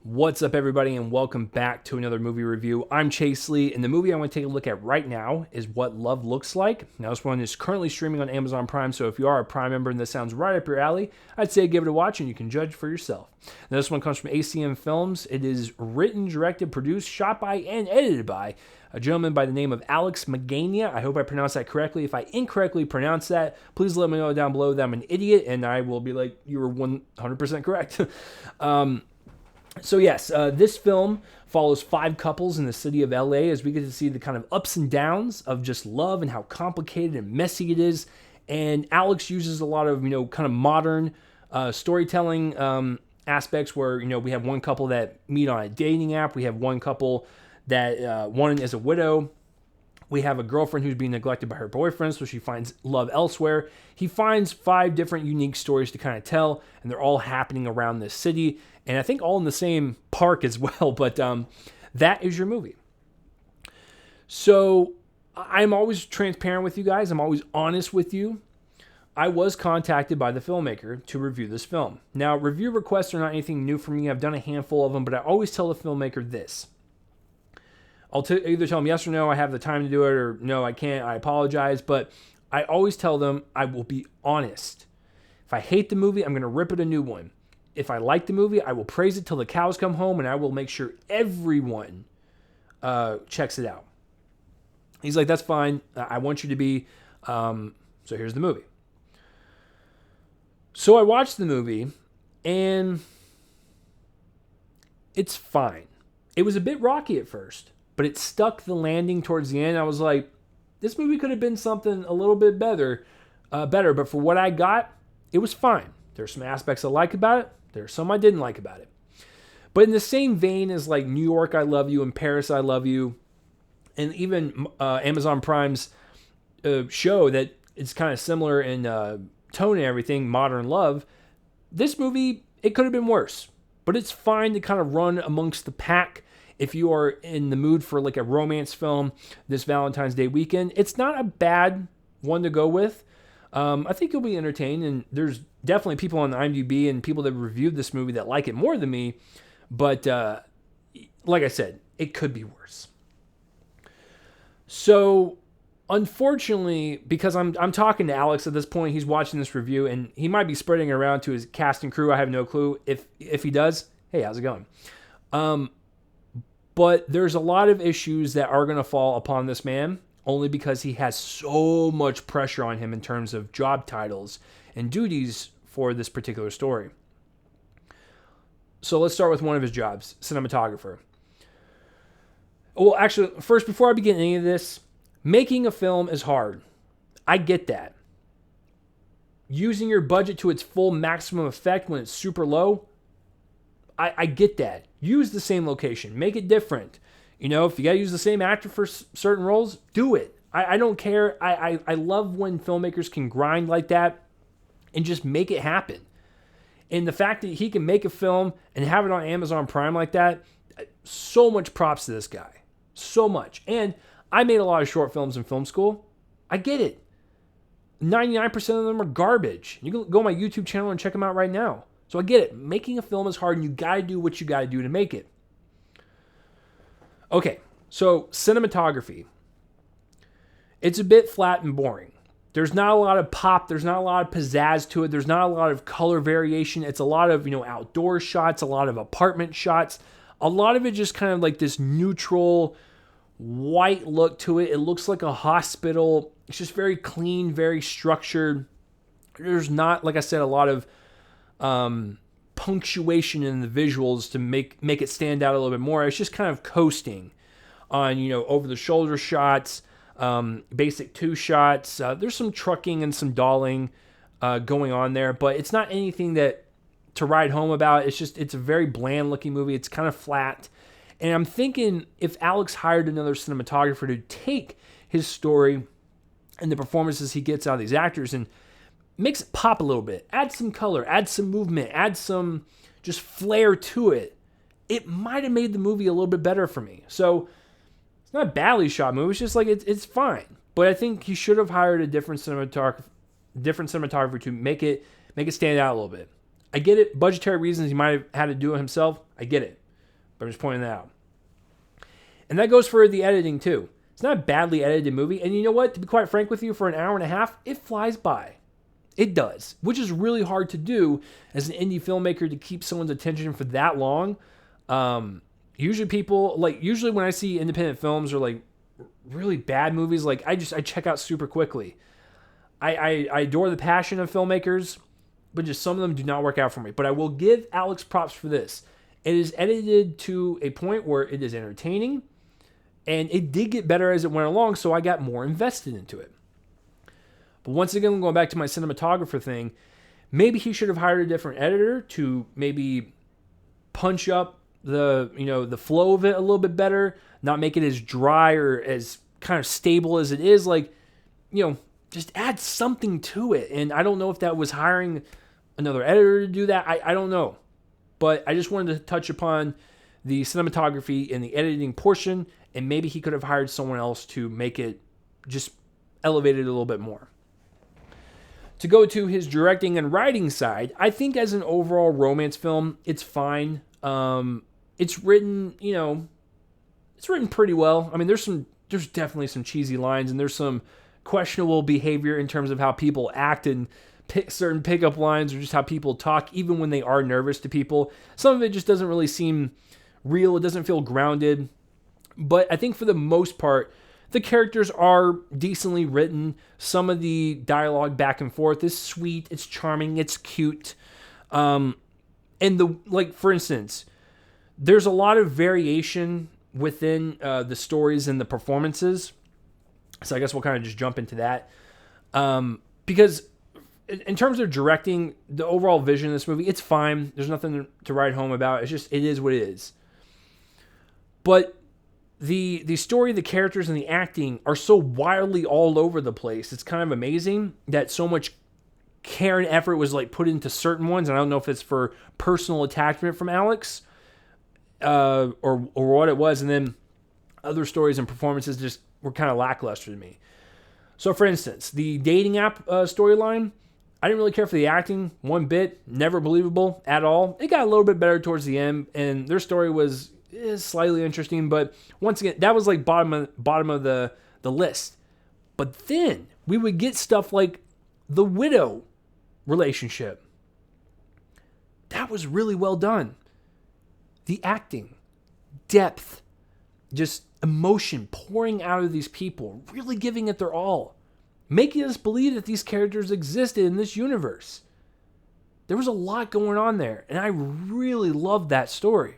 What's up, everybody, and welcome back to another movie review. I'm Chase Lee, and the movie I want to take a look at right now is What Love Looks Like. Now, this one is currently streaming on Amazon Prime, so if you are a Prime member and this sounds right up your alley, I'd say give it a watch and you can judge for yourself. Now, this one comes from ACM Films. It is written, directed, produced, shot by, and edited by a gentleman by the name of Alex Magania. I hope I pronounced that correctly. If I incorrectly pronounce that, please let me know down below that I'm an idiot, and I will be like, you were 100% correct. So yes, this film follows 5 couples in the city of LA as we get to see the kind of ups and downs of just love and how complicated and messy it is. And Alex uses a lot of, kind of modern storytelling aspects where, we have one couple that meet on a dating app. We have one couple that one is a widow. We have a girlfriend who's being neglected by her boyfriend, so she finds love elsewhere. He finds 5 different unique stories to kind of tell, and they're all happening around this city, and I think all in the same park as well, but that is your movie. So I'm always transparent with you guys. I'm always honest with you. I was contacted by the filmmaker to review this film. Now, review requests are not anything new for me. I've done a handful of them, but I always tell the filmmaker this. I'll either tell them yes or no, I have the time to do it, or no, I can't, I apologize. But I always tell them I will be honest. If I hate the movie, I'm going to rip it a new one. If I like the movie, I will praise it till the cows come home, and I will make sure everyone checks it out. He's like, that's fine. I want you to be, so here's the movie. So I watched the movie, and it's fine. It was a bit rocky at first, but it stuck the landing towards the end. I was like, this movie could have been something a little bit better, but for what I got, it was fine. There's some aspects I like about it. There's some I didn't like about it. But in the same vein as like New York, I Love You, and Paris, I Love You, and even Amazon Prime's show that it's kind of similar in tone and everything, Modern Love, this movie, it could have been worse. But it's fine to kind of run amongst the pack if you are in the mood for like a romance film this Valentine's Day weekend. It's not a bad one to go with. I think you'll be entertained, and there's definitely people on the IMDb and people that reviewed this movie that like it more than me. But like I said, it could be worse. So unfortunately, because I'm talking to Alex at this point, he's watching this review, and he might be spreading it around to his cast and crew. I have no clue. If he does, hey, how's it going? But there's a lot of issues that are going to fall upon this man, only because he has so much pressure on him in terms of job titles and duties for this particular story. So let's start with one of his jobs, cinematographer. Well, actually, first, before I begin any of this, making a film is hard. I get that. Using your budget to its full maximum effect when it's super low, I get that. Use the same location. Make it different. If you got to use the same actor for certain roles, do it. I don't care. I love when filmmakers can grind like that and just make it happen. And the fact that he can make a film and have it on Amazon Prime like that, so much props to this guy. So much. And I made a lot of short films in film school. I get it. 99% of them are garbage. You can go on my YouTube channel and check them out right now. So I get it. Making a film is hard, and you got to do what you got to do to make it. Okay, so cinematography. It's a bit flat and boring. There's not a lot of pop. There's not a lot of pizzazz to it. There's not a lot of color variation. It's a lot of, outdoor shots, a lot of apartment shots. A lot of it just kind of like this neutral white look to it. It looks like a hospital. It's just very clean, very structured. There's not, like I said, a lot of punctuation in the visuals to make it stand out a little bit more. It's just kind of coasting on, over the shoulder shots, basic 2 shots. There's some trucking and some dolling going on there, but it's not anything that to write home about. It's a very bland looking movie. It's kind of flat. And I'm thinking if Alex hired another cinematographer to take his story and the performances he gets out of these actors and makes it pop a little bit, add some color, add some movement, add some just flair to it, it might have made the movie a little bit better for me. So it's not a badly shot movie. It's just like it's fine. But I think he should have hired a different cinematographer to make it stand out a little bit. I get it. Budgetary reasons, he might have had to do it himself. I get it. But I'm just pointing that out. And that goes for the editing too. It's not a badly edited movie. And you know what? To be quite frank with you, for an hour and a half, it flies by. It does, which is really hard to do as an indie filmmaker, to keep someone's attention for that long. Usually when I see independent films or like really bad movies, like I check out super quickly. I adore the passion of filmmakers, but just some of them do not work out for me. But I will give Alex props for this. It is edited to a point where it is entertaining, and it did get better as it went along, so I got more invested into it. But once again, going back to my cinematographer thing, maybe he should have hired a different editor to maybe punch up the flow of it a little bit better, not make it as dry or as kind of stable as it is. Like, just add something to it. And I don't know if that was hiring another editor to do that. I don't know. But I just wanted to touch upon the cinematography and the editing portion, and maybe he could have hired someone else to make it just elevated a little bit more. To go to his directing and writing side, I think as an overall romance film, it's fine. It's written, it's written pretty well. I mean, there's definitely some cheesy lines, and there's some questionable behavior in terms of how people act and pick certain pickup lines, or just how people talk, even when they are nervous to people. Some of it just doesn't really seem real. It doesn't feel grounded. But I think for the most part, the characters are decently written. Some of the dialogue back and forth is sweet. It's charming. It's cute. For instance, there's a lot of variation within the stories and the performances. So I guess we'll kind of just jump into that. Because in terms of directing, the overall vision of this movie, it's fine. There's nothing to write home about. It is what it is. But the story, the characters, and the acting are so wildly all over the place. It's kind of amazing that so much care and effort was like put into certain ones. And I don't know if it's for personal attachment from Alex or what it was. And then other stories and performances just were kind of lackluster to me. So for instance, the dating app storyline, I didn't really care for the acting one bit. Never believable at all. It got a little bit better towards the end, and their story was slightly interesting, but once again, that was like bottom of the list. But then we would get stuff like the widow relationship. That was really well done. The acting, depth, just emotion pouring out of these people, really giving it their all, making us believe that these characters existed in this universe. There was a lot going on there, and I really loved that story.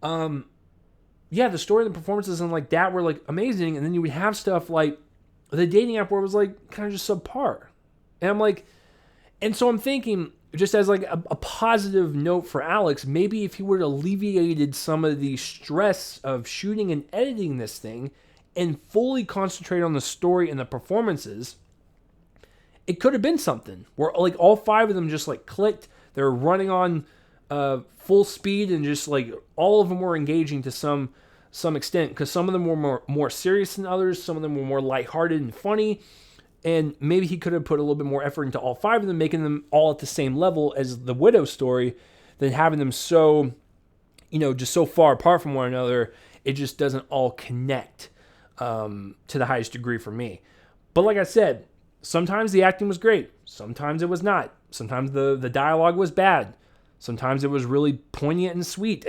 The story and the performances and like that were like amazing, and then you would have stuff like the dating app where it was like kind of just subpar. And I'm like, and so I'm thinking, just as like a positive note for Alex, maybe if he would have alleviated some of the stress of shooting and editing this thing and fully concentrate on the story and the performances, it could have been something where like all five of them just like clicked. They were running on full speed, and just like all of them were engaging to some extent, because some of them were more serious than others. Some of them were more lighthearted and funny. And maybe he could have put a little bit more effort into all five of them, making them all at the same level as the widow story, than having them so, just so far apart from one another. It just doesn't all connect to the highest degree for me. But like I said, sometimes the acting was great. Sometimes it was not. Sometimes the dialogue was bad. Sometimes it was really poignant and sweet.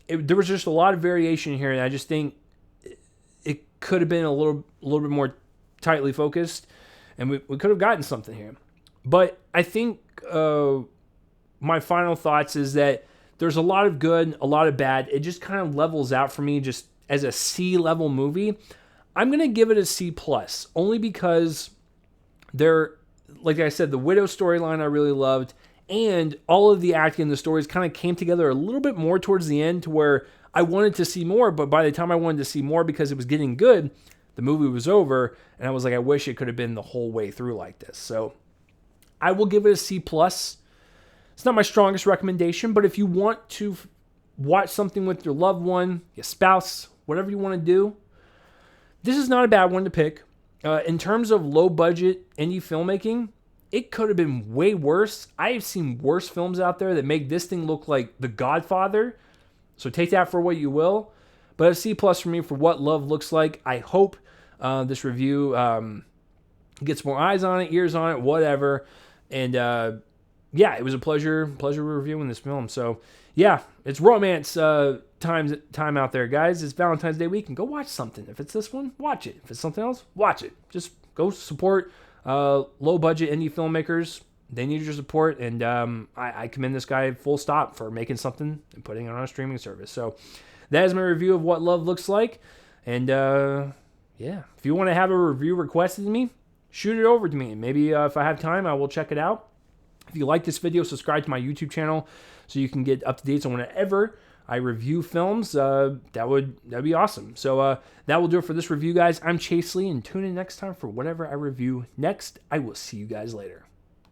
There was just a lot of variation here, and I just think it could have been a little bit more tightly focused, and we could have gotten something here. But I think my final thoughts is that there's a lot of good, a lot of bad. It just kind of levels out for me just as a C-level movie. I'm going to give it a C+, only because like I said, the widow storyline I really loved, and all of the acting and the stories kind of came together a little bit more towards the end, to where I wanted to see more, but by the time I wanted to see more because it was getting good, the movie was over, and I was like, I wish it could have been the whole way through like this. So I will give it a C+. It's not my strongest recommendation, but if you want to watch something with your loved one, your spouse, whatever you want to do, this is not a bad one to pick. In terms of low-budget indie filmmaking, it could have been way worse. I've seen worse films out there that make this thing look like The Godfather. So take that for what you will. But a C+ for me for what love looks like. I hope this review gets more eyes on it, ears on it, whatever. And yeah, it was a pleasure reviewing this film. So yeah, it's romance time out there, guys. It's Valentine's Day week, and go watch something. If it's this one, watch it. If it's something else, watch it. Just go support low budget indie filmmakers. They need your support, and I commend this guy full stop for making something and putting it on a streaming service. So that is my review of what love looks like. And yeah, if you want to have a review requested to me, shoot it over to me. Maybe if I have time, I will check it out. If you like this video, subscribe to my YouTube channel so you can get up to date on whenever I review films. That'd be awesome. So that will do it for this review, guys. I'm Chase Lee, and tune in next time for whatever I review next. I will see you guys later.